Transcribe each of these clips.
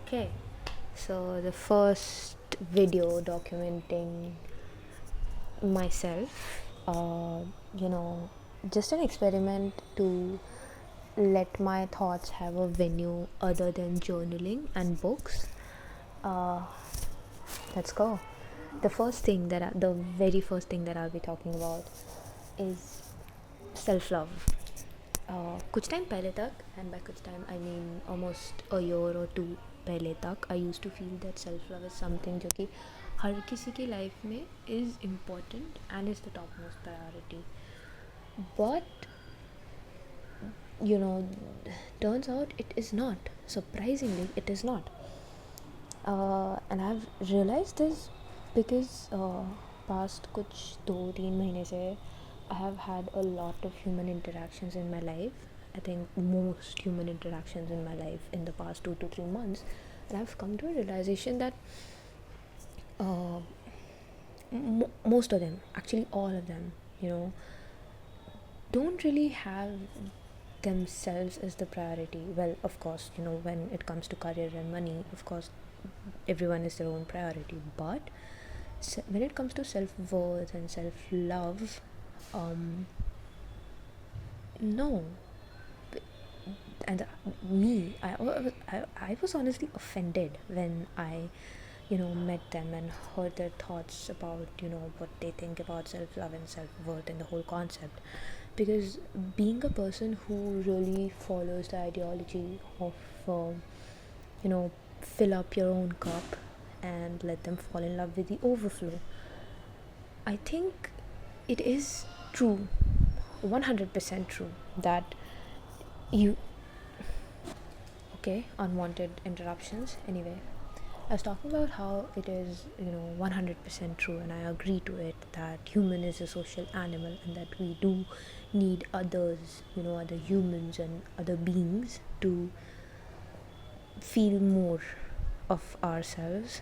Okay, so the first video documenting myself, you know, just an experiment to let my thoughts have a venue other than journaling and books. Uh, let's go. The very first thing that I'll be talking about is self love. कुछ time पहले तक, and by कुछ time I mean almost a year और two पहले तक, I used to feel that self love is something जो कि हर किसी की लाइफ में is important and is the topmost priority. But you know turns out it is not. Surprisingly, it is not. And I've realized this because past कुछ 2-3 महीने से I have had a lot of human interactions in my life. I think most human interactions in my life in the past 2 to 3 months, and I've come to a realization that uh, most of them, actually all of them, don't really have themselves as the priority. Well, of course, when it comes to career and money, of course, everyone is their own priority. But when it comes to self-worth and self-love, no. And I was honestly offended when I met them and heard their thoughts about what they think about self-love and self-worth and the whole concept. Because being a person who really follows the ideology of you know fill up your own cup and let them fall in love with the overflow, I think it is true, 100% true, that you okay, unwanted interruptions. Anyway, I was talking about how it is, 100% true, and I agree to it, that human is a social animal and that we do need others, other humans and other beings to feel more of ourselves.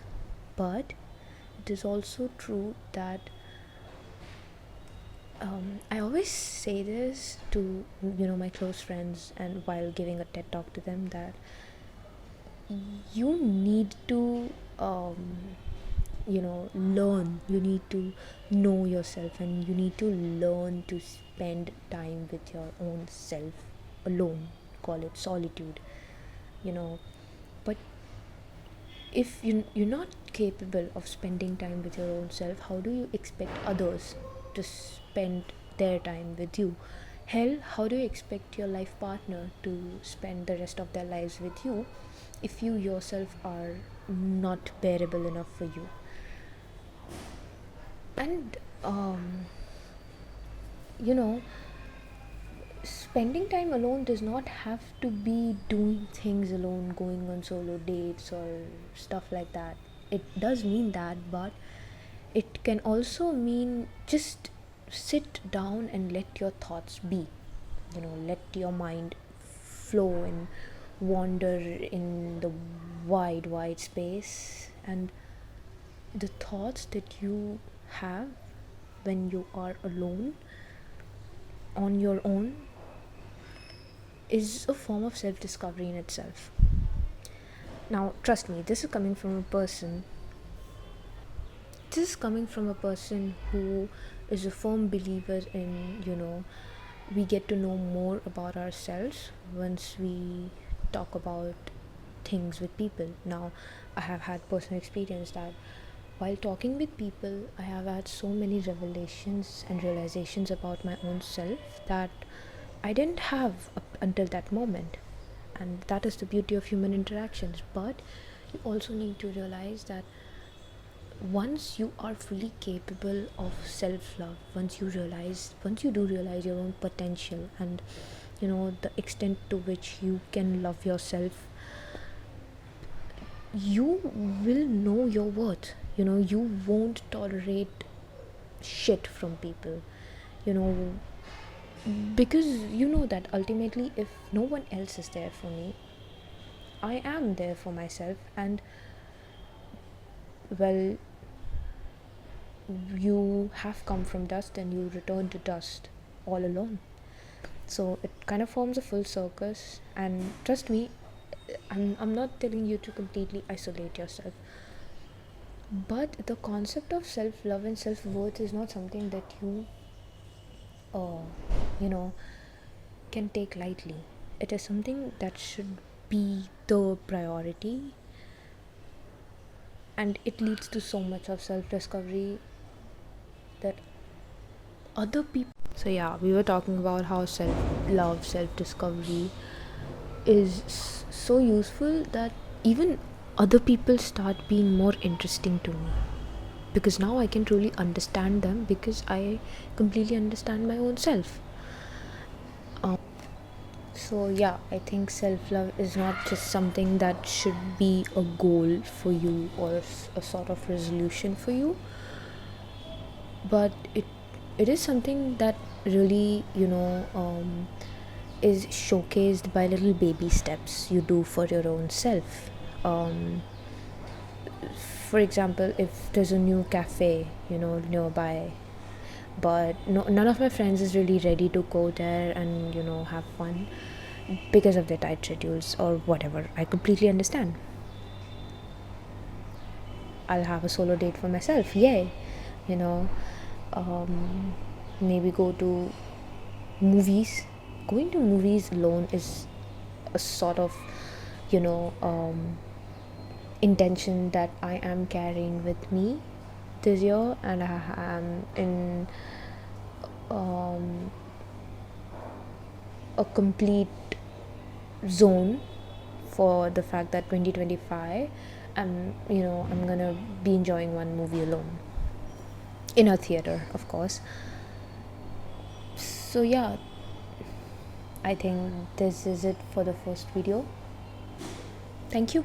But it is also true that I always say this to my close friends, and while giving a TED talk to them, that you need to learn, you need to know yourself, and you need to learn to spend time with your own self alone. Call it solitude, you know but if you're not capable of spending time with your own self, how do you expect others to spend their time with you? Hell, how do you expect your life partner to spend the rest of their lives with you if you yourself are not bearable enough for you? And you know spending time alone does not have to be doing things alone, going on solo dates or stuff like that. It does mean that, but it can also mean just sit down and let your thoughts be. Let your mind flow and wander in the wide space. And the thoughts that you have when you are alone on your own is a form of self-discovery in itself. Now, trust me, this is coming from a person who is a firm believer in, we get to know more about ourselves once we talk about things with people. Now, I have had personal experience that while talking with people, I have had so many revelations and realizations about my own self that I didn't have up until that moment. And that is the beauty of human interactions. But you also need to realize that once you are fully capable of self-love, once you do realize your own potential, and the extent to which you can love yourself, you will know your worth. You won't tolerate shit from people, you know because you know that ultimately, if no one else is there for me, I am there for myself. And well, you have come from dust and you return to dust all alone. So it kind of forms a full circus. And trust me, I'm not telling you to completely isolate yourself, but the concept of self-love and self-worth is not something that uh, you know can take lightly. It is something that should be the priority, and it leads to so much of self-discovery that other people. So yeah, we were talking about how self-love, self-discovery is so useful that even other people start being more interesting to me, because now I can truly understand them because I completely understand my own self. So yeah, I think self-love is not just something that should be a goal for you or a sort of resolution for you, but it is something that really is showcased by little baby steps you do for your own self. For example, if there's a new cafe nearby, but none of my friends is really ready to go there and have fun because of their tight schedules or whatever, I completely understand. I'll have a solo date for myself, yay. you know um, Maybe go to movies. Going to movies alone is a sort of you know intention that I am carrying with me this year, and I am in um, a complete zone for the fact that 2025 I'm gonna be enjoying one movie alone in a theater, of course. So yeah, I think this is it for the first video. Thank you.